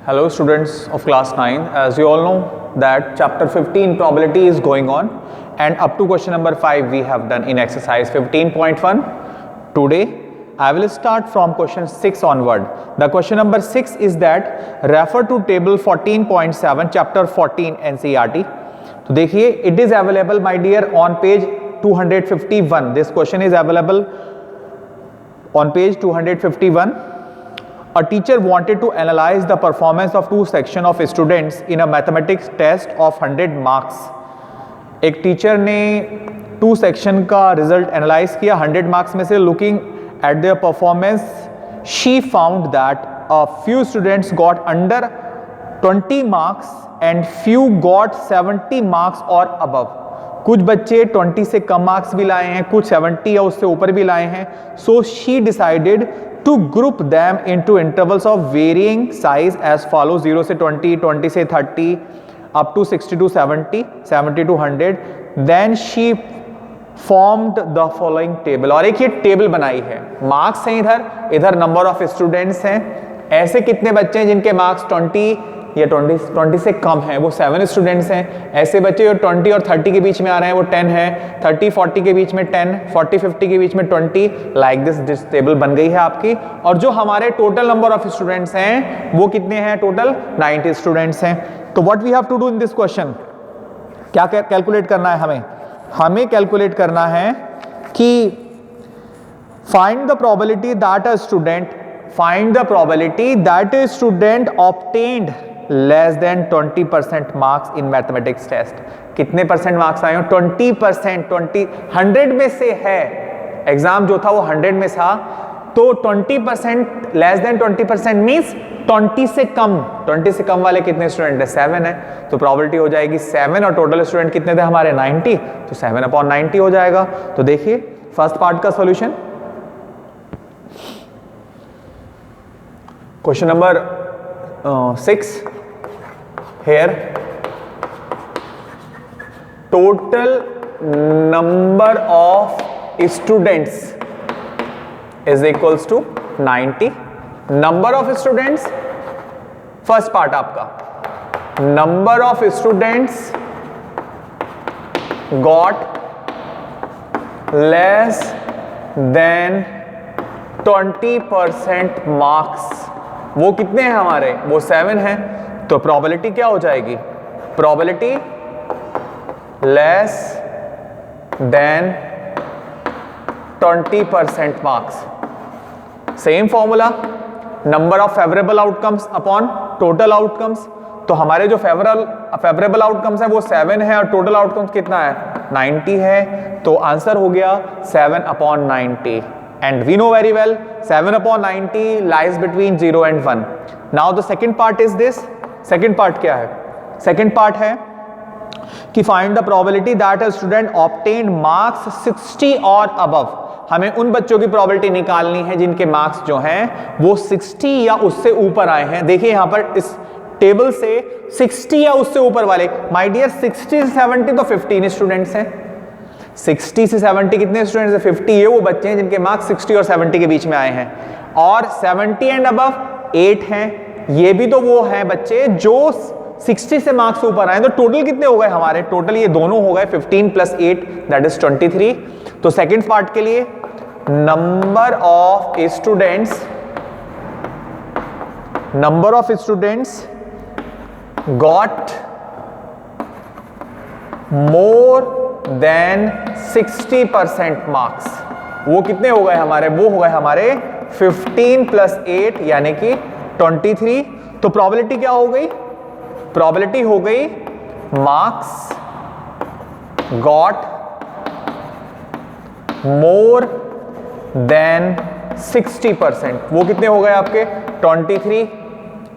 Hello students of class 9, as you all know that chapter 15 probability is going on and up to question number 5 we have done in exercise 15.1. Today I will start from question 6 onward. The question number 6 is that refer to table 14.7 chapter 14 NCERT. तो देखिए it is available my dear on page 251. This question is available on page 251. A teacher wanted to analyze the performance of two sections of students in a mathematics test of 100 marks. एक teacher ने to section का result analyse किया 100 marks में से. Looking at their performance she found that a few students got under 20 marks and few got 70 marks और above. कुछ बच्चे 20 से कम मार्क्स भी लाए हैं, कुछ 70 या उससे ऊपर भी लाए हैं. So she decided to group them into intervals of varying size as follows: 0 से 20, 20 से 30, up to 60 to 70, 70 to 100. Then she formed the following table. और एक ये टेबल बनाई है. मार्क्स हैं इधर नंबर ऑफ स्टूडेंट्स हैं. ऐसे कितने बच्चे हैं जिनके मार्क्स 20 या 20 से कम है, वो 7 स्टूडेंट्स हैं. ऐसे बच्चे जो 20 और 30 के बीच में आ रहे हैं वो 10 है. 30-40 के बीच में 10, 40-50 के बीच में 20. लाइक दिस टेबल बन गई है आपकी. और जो हमारे टोटल नंबर ऑफ स्टूडेंट्स हैं वो कितने हैं? टोटल 90 स्टूडेंट्स हैं. तो what we have to do in this question, क्या कैलकुलेट करना है हमें कैलकुलेट करना है कि find the probability that a student obtained less than 20% marks in mathematics test. कितने परसेंट मार्क्स आए हो? 20%. 100 में से है, एग्जाम जो था वो 100 में था, तो 20% लेस देन 20% मींस 20 से कम. 20 से कम वाले कितने स्टूडेंट है? 7 है. तो प्रोबेबिलिटी हो जाएगी 7 और टोटल स्टूडेंट कितने थे हमारे? 90. तो 7/90 हो जाएगा. तो देखिए फर्स्ट पार्ट का solution. Question number 6 here. Total number of students is equals to 90. Number of students, first part आपका, number of students got less than 20% marks. वो कितने हैं हमारे? वो 7 हैं. तो प्रोबेबिलिटी क्या हो जाएगी? Probability less then 20% marks. Same formula, number of favourable outcomes upon total outcomes. तो हमारे जो फेवरेबल आउटकम्स है वो 7 है और टोटल आउटकम्स कितना है? 90 है. तो आंसर हो गया 7/90. And we know very well 7/90 lies between 0 and 1. Now the second part is this. Second part क्या है? Second part है कि find the probability that a student obtained marks 60 or above. हमें उन बच्चों की probability निकालनी है जिनके मार्क्स जो हैं वो 60 या उससे ऊपर आए हैं. देखिए यहां पर इस टेबल से 60 या उससे ऊपर वाले, माय डियर 60 से 70 तो 15 स्टूडेंट्स हैं. 60 से 70 कितने स्टूडेंट्स हैं? 50. ये वो बच्चे हैं जिनके मार्क्स 60 और 70 के बीच में आए हैं. और 70 एंड अबव 8 हैं. ये भी तो वो हैं बच्चे जो 60 से मार्क्स ऊपर आए. तो टोटल कितने हो गए हमारे? टोटल ये दोनों हो गए 15 + 8 दैट इज 23. तो सेकंड पार्ट के लिए number of students got more than 60% marks. वो कितने हो गए हमारे? वो हो गए हमारे 15 + 8 यानी कि 23. तो प्रोबेबिलिटी क्या हो गई? प्रोबेबिलिटी हो गई मार्क्स गॉट मोर देन 60%. वो कितने हो गए आपके? 23.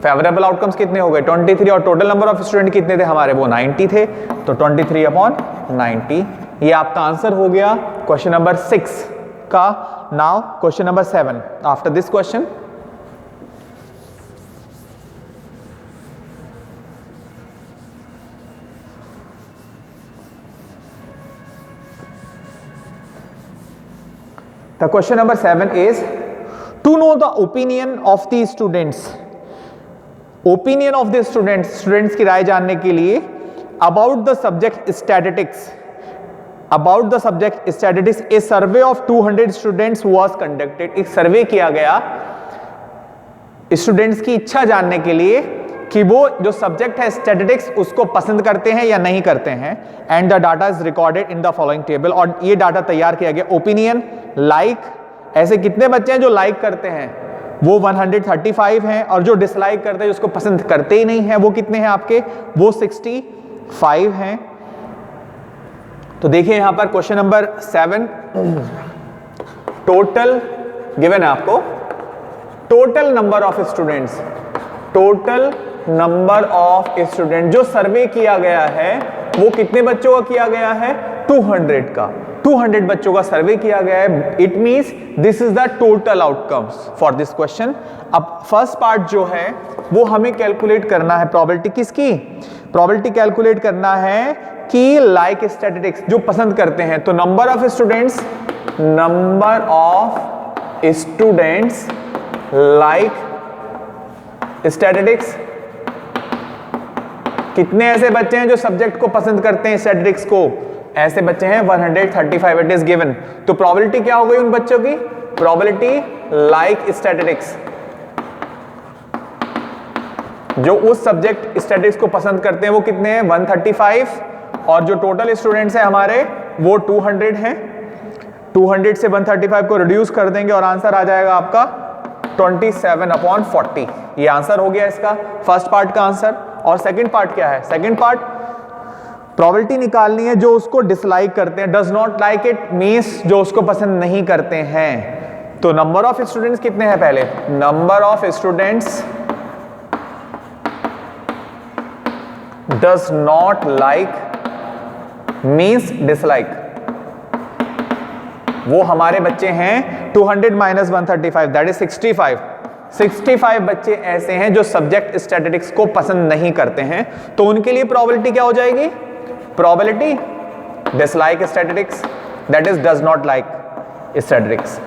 फेवरेबल आउटकम्स कितने हो गए? 23. और टोटल नंबर ऑफ स्टूडेंट कितने थे हमारे? वो 90 थे. तो 23/90. ये आपका आंसर हो गया क्वेश्चन नंबर 6 का. Now question number 7. After this question the question number 7 is to know the opinion of the students. Opinion of the students की राय जानने के लिए about the subject statistics, A survey of 200 students was conducted. एक सर्वे किया गया students की इच्छा जानने के लिए कि वो जो सब्जेक्ट है स्टैटिस्टिक्स उसको पसंद करते हैं या नहीं करते हैं। And the data is recorded in the following table, और ये डाटा तैयार किया गया। ओपिनियन, लाइक, ऐसे कितने बच्चे हैं जो लाइक करते हैं, वो 135 हैं, और जो डिसलाइक करते हैं, उसको पसंद करते ही नहीं है, वो कितने हैं आपके, वो 65 हैं। तो देखिए यहां पर क्वेश्चन नंबर 7, टोटल गिवन है आपको, total number of students, total number of student जो सर्वे किया गया है वो कितने बच्चों का किया गया है, 200 का, 200 बच्चों का सर्वे किया गया है। It means this is the total outcomes for this question. अब फर्स्ट पार्ट जो है वो हमें कैलकुलेट करना है, प्रोबेबिलिटी किसकी, प्रोबेबिलिटी कैलकुलेट करना है कि लाइक स्टैटिस्टिक्स जो पसंद करते हैं। तो number of students like statistics, कितने ऐसे बच्चे हैं जो सब्जेक्ट को पसंद करते हैं स्टैटिस्टिक्स को, ऐसे बच्चे हैं 135, इट इज गिवन। तो प्रोबेबिलिटी क्या हो गई उन बच्चों की, प्रोबेबिलिटी लाइक स्टैटिस्टिक्स, जो उस सब्जेक्ट स्टैटिस्टिक्स को पसंद करते हैं वो कितने हैं, 135, और जो टोटल स्टूडेंट्स हैं हमारे वो 200 हैं। 200 से 135 को रिड्यूस कर देंगे और आंसर आ जाएगा आपका 27/40। ये आंसर हो गया इसका फर्स्ट पार्ट का आंसर। और सेकंड पार्ट क्या है, सेकंड पार्ट प्रोबेबिलिटी निकालनी है जो उसको डिसलाइक करते हैं, does not like it means जो उसको पसंद नहीं करते हैं। तो नंबर ऑफ स्टूडेंट्स कितने हैं, पहले number of students does not like means dislike, वो हमारे बच्चे हैं 200 माइनस 135 दैट इज 65। 65 बच्चे ऐसे हैं जो सब्जेक्ट स्टैटिस्टिक्स को पसंद नहीं करते हैं। तो उनके लिए प्रोबेबिलिटी क्या हो जाएगी, probability dislike statistics that is does not like statistics.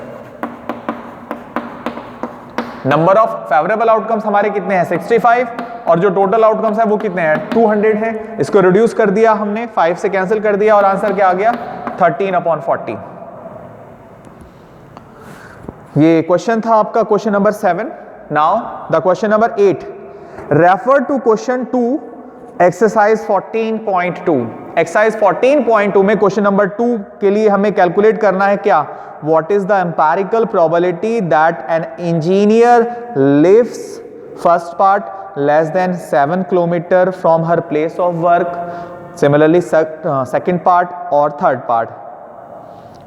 Number of favourable outcomes हमारे कितने हैं, 65, और जो टोटल आउटकम्स है वो कितने हैं, 200 है। इसको रिड्यूस कर दिया हमने, 5 से कैंसिल कर दिया और आंसर क्या आ गया, 13/40। ये क्वेश्चन था आपका question number 7। Now the question number 8, refer to question 2 exercise 14.2। Exercise 14.2 में क्वेश्चन नंबर 2 के लिए हमें कैलकुलेट करना है क्या, what is the empirical probability that an engineer lives, first part less than 7 kilometre from her place of work, similarly second part और third part.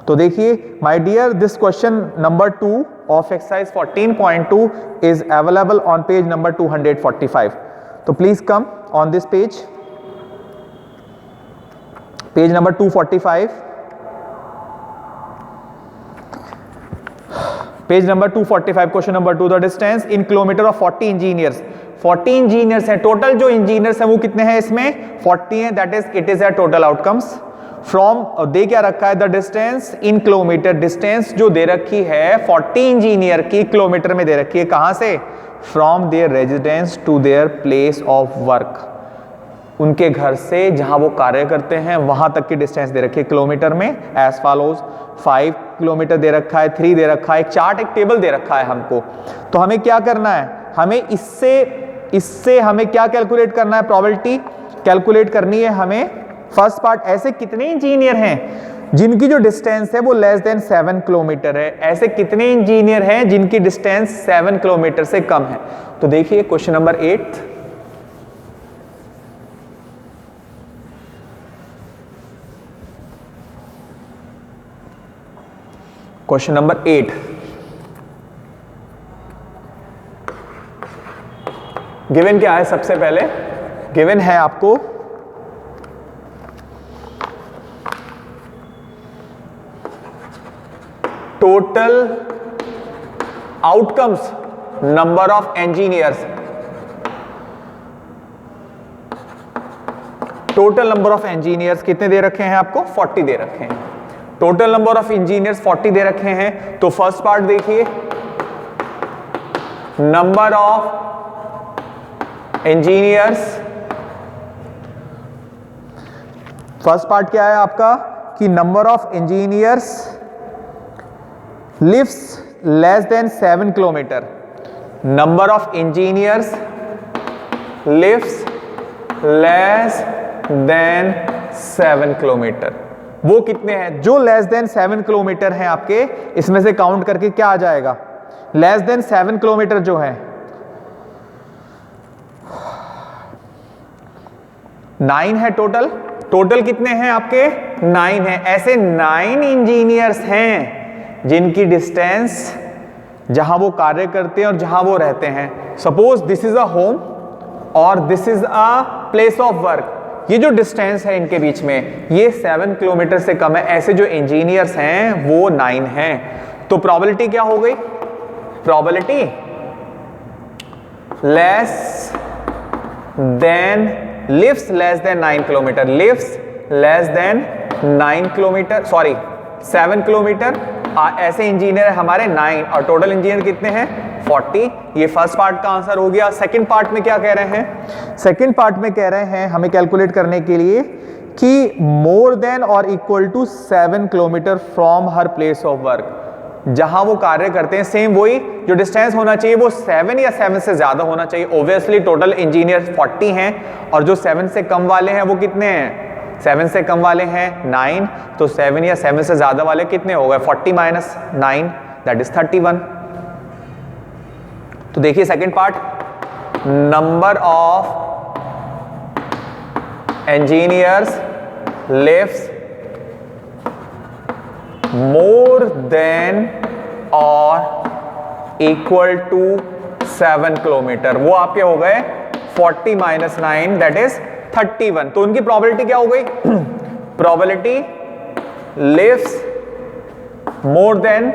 तो देखिए my dear, this question number 2 of exercise 14.2 is available on page number 245। तो please come on this page, page number 245, page number 245, question number 2, the distance in kilometre of 40 engineers. 40 engineers हैं total, जो engineers हैं वो कितने हैं इसमें, 40 हैं, that is it is a total outcomes from, दे क्या रखा है, the distance in kilometre, distance जो दे रखी है 40 इंजीनियर की किलोमीटर में दे रखी है, कहां से, from their residence to their place of work, उनके घर से जहां वो कार्य करते हैं वहां तक की डिस्टेंस दे रखी है किलोमीटर में, एज फॉलोज 5 किलोमीटर दे रखा है, 3 दे रखा है, एक चार्ट एक टेबल दे रखा है हमको। तो हमें क्या करना है, हमें इससे हमें क्या कैलकुलेट करना है, प्रोबेबिलिटी कैलकुलेट करनी है हमें। फर्स्ट पार्ट, ऐसे कितने इंजीनियर हैं जिनकी जो डिस्टेंस है वो लेस देन 7 किलोमीटर है, ऐसे कितने इंजीनियर हैं जिनकी डिस्टेंस 7 किलोमीटर से कम है। तो देखिए क्वेश्चन नंबर 8, क्वेश्चन नंबर 8, गिवन क्या है, सबसे पहले गिवन है आपको total outcomes number of engineers, total number of engineers कितने दे रखे हैं आपको, 40 दे रखे हैं। टोटल नंबर ऑफ इंजीनियर्स 40 दे रखे हैं। तो फर्स्ट पार्ट देखिए, number of engineers, first part क्या है आपका कि number of engineers lives less than 7 kilometre, number of engineers lives less than 7 kilometre, वो कितने हैं जो लेस देन 7 किलोमीटर हैं आपके, इसमें से काउंट करके क्या आ जाएगा, लेस देन 7 किलोमीटर जो है 9 है टोटल, टोटल कितने हैं आपके 9 है। ऐसे 9 इंजीनियर्स हैं जिनकी डिस्टेंस जहां वो कार्य करते हैं और जहां वो रहते हैं, suppose this is a home और this is a place of work, ये जो डिस्टेंस है इनके बीच में ये 7 किलोमीटर से कम है। ऐसे जो इंजीनियर्स हैं वो 9 हैं। तो प्रोबेबिलिटी क्या हो गई, probability less than lives less than 9 kilometre, lives less than 9 kilometre, sorry 7 kilometre. ऐसे इंजीनियर हमारे 9 और टोटल इंजीनियर कितने हैं 40। ये फर्स्ट पार्ट का आंसर हो गया। सेकंड पार्ट में क्या कह रहे हैं, सेकंड पार्ट में कह रहे हैं हमें कैलकुलेट करने के लिए कि मोर देन और equal to 7 kilometre from her place of work, जहां वो कार्य करते हैं सेम वही जो डिस्टेंस होना चाहिए वो 7 या 7 से ज्यादा होना चाहिए। ओब्वियसली टोटल इंजीनियर 40 हैं और जो 7 से कम वाले हैं वो कितने हैं, 7 से कम वाले हैं 9, तो 7 या 7 से ज्यादा वाले कितने हो गए 40 माइनस 9 दैट इज 31। तो देखिए second part, number of engineers lives more than और इक्वल टू 7 किलोमीटर, वो आपके हो गए 40 माइनस 9 दैट इज 31। तो उनकी प्रोबेबिलिटी क्या हो गई, प्रोबेबिलिटी लिव्स मोर देन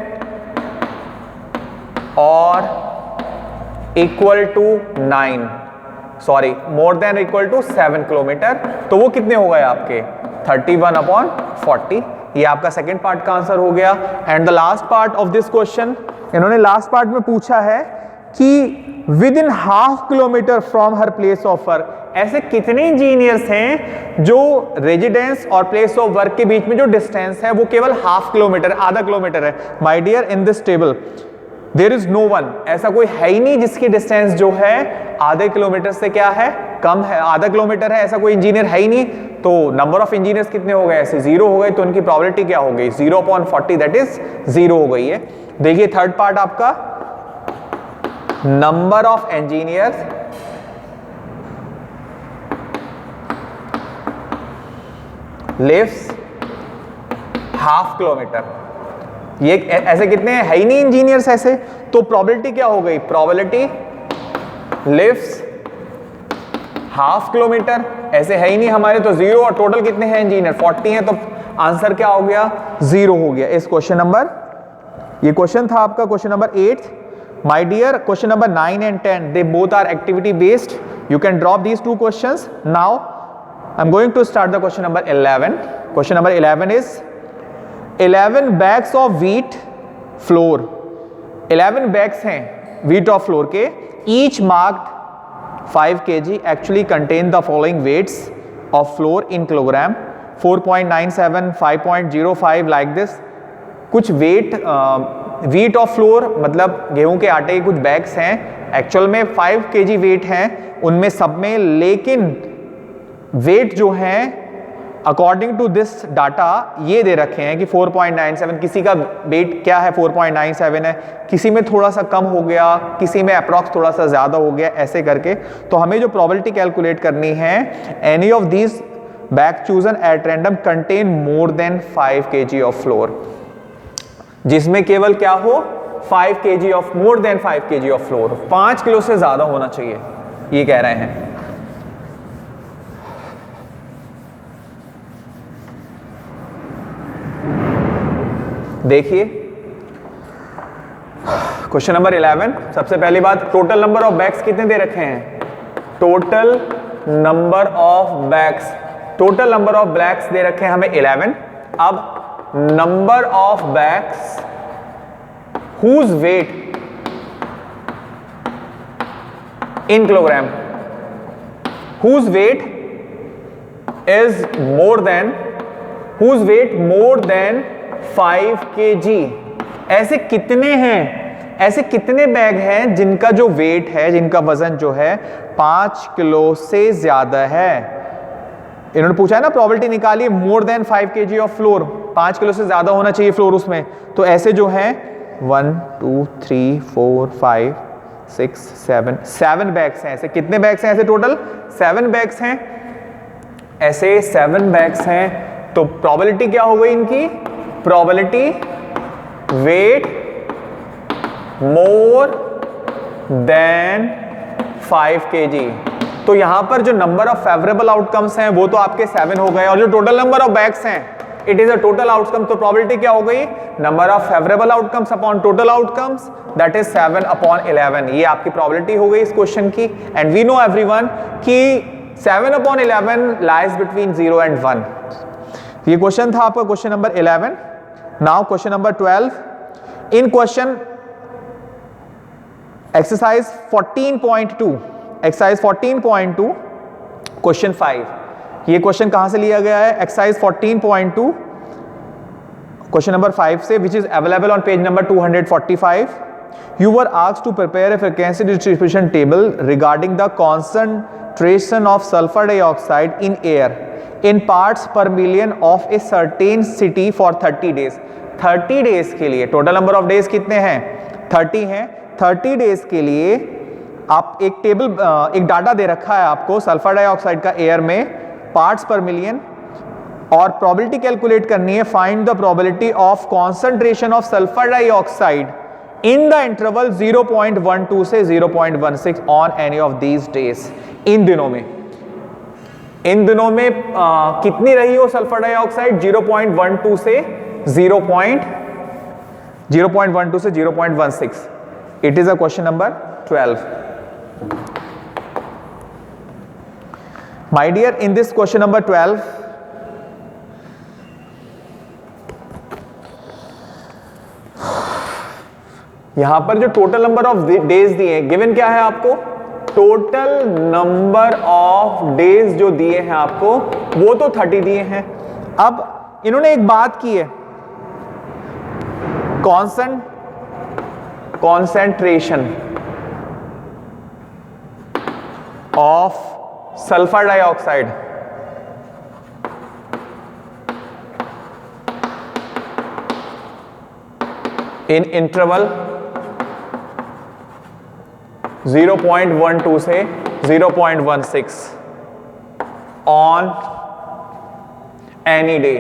और equal to 9, sorry more than equal to 7 kilometre, तो वो कितने हो गए आपके 31/40। ये आपका सेकेंड पार्ट का आंसर हो गया। And the last part of this question, इन्होंने लास्ट पार्ट में पूछा है कि with in half kilometre from her place of work, ऐसे कितने इंजीनियर्स हैं जो रेजिडेंस और प्लेस ऑफ वर्क के बीच में जो डिस्टेंस है वो केवल हाफ किलोमीटर, आधा किलोमीटर है। My dear, in this table there is no one, ऐसा कोई है ही नहीं जिसकी डिस्टेंस जो है आधे किलोमीटर से क्या है कम है, आधा किलोमीटर है, ऐसा कोई इंजीनियर है ही नहीं। तो नंबर ऑफ इंजीनियर्स कितने हो गए, ऐसे 0 हो गए, तो उनकी प्रोबेबिलिटी क्या हो गई 0/40 दैट इज 0 हो गई है। देखिए थर्ड पार्ट आपका, number of engineers lives half kilometre, ये ऐसे कितने हैं, है ही नहीं इंजीनियर्स ऐसे, तो प्रोबेबिलिटी क्या हो गई, प्रोबेबिलिटी लिव्स हाफ किलोमीटर, ऐसे है ही नहीं हमारे, तो 0 और टोटल कितने हैं इंजीनियर 40 हैं, तो आंसर क्या हो गया 0 हो गया इस क्वेश्चन नंबर। ये क्वेश्चन था आपका question number 8। My dear, question number 9 and 10 they both are activity based, you can drop these 2 questions. Now I am going to start the question number 11। Question number 11 is 11 bags of wheat flour, 11 bags हैं wheat of flour के, each marked 5 kg actually contain the following weights of flour in kilogram, 4.97, 5.05 like this। कुछ wait wheat of floor मतलब गेहूं के आटे के कुछ bags हैं, एक्चुअल में 5 kg वेट हैं उनमें सब में, लेकिन वेट जो है अकॉर्डिंग टू दिस डाटा ये दे रखे हैं कि 4.97, किसी का वेट क्या है 4.97 है, किसी में थोड़ा सा कम हो गया, किसी में अप्रॉक्स थोड़ा सा ज़्यादा हो गया, ऐसे करके। तो हमें जो प्रोबेबिलिटी कैलकुलेट करनी है, any of this bag chosen at random contain more than 5 kg of floor, जिसमें केवल क्या हो 5 kg of, more than 5 kg of floor, 5 kilo से ज़्यादा होना चाहिए, ये कह रहे हैं। देखिए क्वेश्चन नंबर 11, सबसे पहली बात, टोटल नंबर ऑफ बैग्स कितने दे रखे हैं, total number of bags, total number of bags दे रखे हैं हमें 11। अब number of bags whose weight in kilogram, whose weight is more than 5 kg। ऐसे कितने हैं, ऐसे कितने बैग हैं जिनका जो वेट है, जिनका वजन जो है 5 किलो से ज्यादा है। इन्होंने पूछा है ना प्रोबेबिलिटी निकालिए, मोर than 5 kg of floor, 5 kilo से ज्यादा होना चाहिए फ्लोर उसमें। तो ऐसे जो है 1 2 3 4 5 6 7 बैग्स हैं। ऐसे कितने बैग्स हैं? ऐसे टोटल 7 बैग्स हैं। ऐसे 7 बैग्स हैं। तो प्रोबेबिलिटी क्या हो गई इनकी? Probability weight more than 5 kg। तो यहां पर जो नंबर ऑफ फेवरेबल आउटकम्स हैं वो तो आपके 7 हो गए, और जो टोटल नंबर ऑफ बैग्स हैं it is a total outcome. तो प्रोबेबिलिटी क्या हो गई? Number of favourable outcomes upon total outcomes, that is 7 upon 11। ये आपकी प्रोबेबिलिटी हो गई इस क्वेश्चन की। एंड वी नो एवरीवन कि 7 अपॉन 11 लाइज बिटवीन 0 एंड 1। ये क्वेश्चन था आपका question number 11। Now question number 12। इन क्वेश्चन एक्सरसाइज 14.2, एक्सरसाइज 14.2 क्वेश्चन 5। ये क्वेश्चन कहां से लिया गया है? एक्सरसाइज 14.2 क्वेश्चन नंबर 5 से, which is available on page number 245। You were asked to prepare a frequency distribution table regarding the concentration of sulfur dioxide in air in parts per million of a certain city for 30 days। 30 days के लिए total number of days कितने हैं? 30 हैं। 30 days के लिए आप एक table, एक डाटा दे रखा है आपको सल्फर डाइऑक्साइड का एयर में पार्ट्स पर मिलियन, और प्रोबेबिलिटी कैलकुलेट करनी है। Find the probability of concentration of sulphur dioxide in the interval 0.12 से 0.16 on any of these days. इन दिनों में कितनी रही हो सल्फर डाइऑक्साइड? 0.12 से 0.16। It is a question number 12। My dear, in this question number 12 यहां पर जो टोटल नंबर ऑफ डेज दिए हैं, गिवन क्या है आपको? टोटल नंबर ऑफ डेज जो दिए हैं आपको वो तो 30 दिए हैं। अब इन्होंने एक बात की है, concentration of sulphur dioxide in interval 0.12 से 0.16 ऑन एनी डे,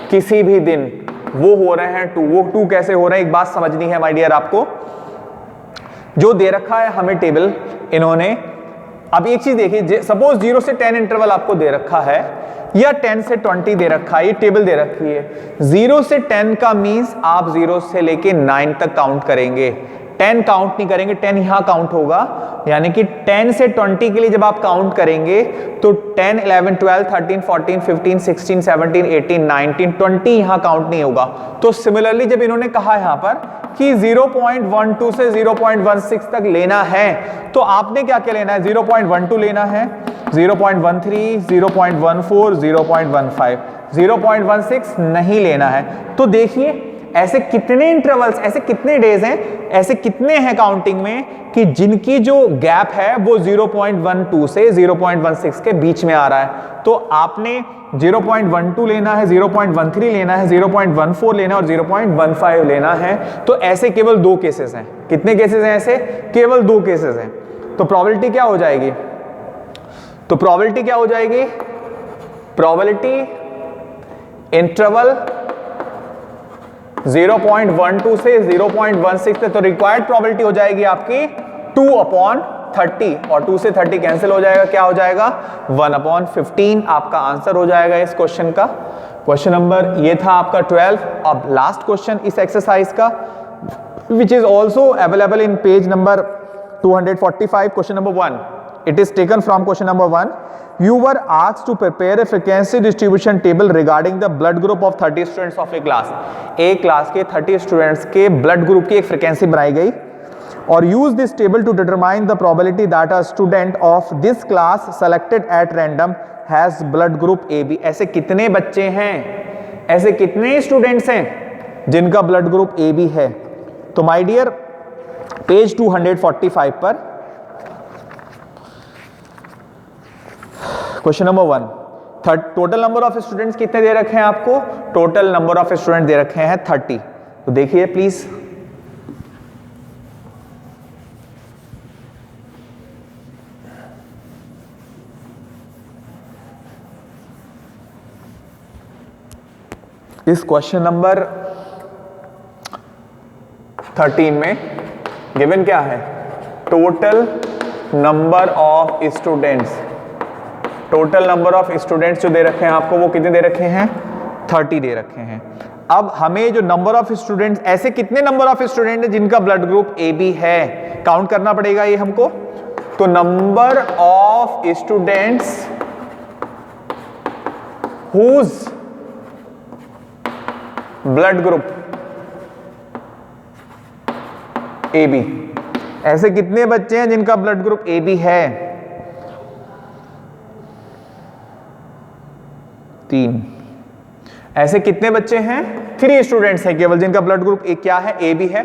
किसी भी दिन वो हो रहे हैं 2। वो 2 कैसे हो रहे हैं? एक बात समझनी है माय डियर आपको। जो दे रखा है हमें टेबल इन्होंने, अब एक चीज देखिए, सपोज 0 से 10 इंटरवल आपको दे रखा है या 10 से 20 दे रखा है, ये टेबल दे रखी है। 0 से 10 का मींस आप 0 से लेके 9 तक काउंट करेंगे, 10 काउंट नहीं करेंगे, 10 यहां काउंट होगा। यानी कि 10 से 20 के लिए जब आप काउंट करेंगे तो 10 11 12 13 14 15 16 17 18 19 20 यहां काउंट नहीं होगा। तो सिमिलरली जब इन्होंने कहा यहां पर कि 0.12 से 0.16 तक लेना है, तो आपने क्या क्या लेना है? 0.12 लेना है, 0.13 0.14 0.15, 0.16 नहीं लेना है। तो देखिए ऐसे कितने इंटरवल्स, ऐसे कितने डेज हैं, ऐसे कितने हैं काउंटिंग में कि जिनकी जो गैप है वो 0.12 से 0.16 के बीच में आ रहा है। तो आपने 0.12 लेना है, 0.13 लेना है, 0.14 लेना है और 0.15 लेना है। तो ऐसे केवल 2 केसेस हैं। कितने केसेस हैं ऐसे? केवल 2 केसेस हैं। तो प्रोबेबिलिटी क्या हो जाएगी? तो प्रोबेबिलिटी क्या हो जाएगी? प्रोबेबिलिटी इंटरवल 0.12 से 0.16 पे, तो रिक्वायर्ड प्रोबेबिलिटी हो जाएगी आपकी 2/30, और 2 से 30 कैंसिल हो जाएगा, क्या हो जाएगा? 1/15 आपका आंसर हो जाएगा इस क्वेश्चन का। क्वेश्चन नंबर ये था आपका 12। अब लास्ट क्वेश्चन इस एक्सरसाइज का, which is also available in page number 245, question number 1। It is taken from question number 1. You were asked to prepare a frequency distribution table regarding the blood group of 30 students of a class. एक class के 30 students के blood group की एक frequency बनाई गई और use this table to determine the probability that a student of this class selected at random has blood group A B. ऐसे कितने बच्चे हैं, ऐसे कितने स्टूडेंट्स हैं जिनका ब्लड ग्रुप ए बी है? तो माय डियर पेज 245 पर question number 1, total number of students कितने दे रखे हैं आपको? Total number of student they रखे हैं 30। तो देखिए प्लीज, इस क्वेश्चन नंबर 13 में गिवन क्या है? Total number of students, total number of students जो दे रखे हैं आपको वो कितने दे रखे हैं? 30 दे रखे हैं। अब हमें जो नंबर ऑफ स्टूडेंट्स, ऐसे कितने नंबर ऑफ स्टूडेंट है जिनका ब्लड ग्रुप ए बी है, काउंट करना पड़ेगा ये हमको। तो number of students whose blood group A B, ऐसे कितने बच्चे हैं जिनका ब्लड ग्रुप ए बी है? 3। ऐसे कितने बच्चे हैं? 3 स्टूडेंट्स हैं केवल जिनका ब्लड ग्रुप ए क्या है? ए बी है।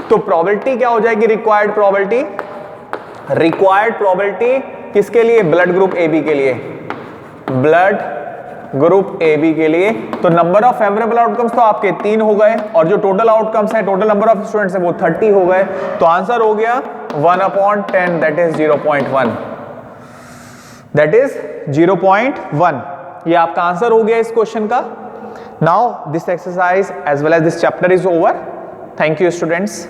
तो प्रोबेबिलिटी क्या हो जाएगी? रिक्वायर्ड प्रोबेबिलिटी, रिक्वायर्ड प्रोबेबिलिटी किसके लिए? ब्लड ग्रुप ए बी के लिए, ब्लड ग्रुप ए बी के लिए। तो नंबर ऑफ फेवरेबल आउटकम्स तो आपके 3 हो गए, और जो टोटल आउटकम्स हैं, टोटल नंबर ऑफ स्टूडेंट्स हैं वो 30 हो गए। तो आंसर हो गया 1/10, दैट इज 0.1, दैट इज 0.1। ये आपका आंसर हो गया इस क्वेश्चन का। Now this exercise as well as this chapter is over. Thank you students.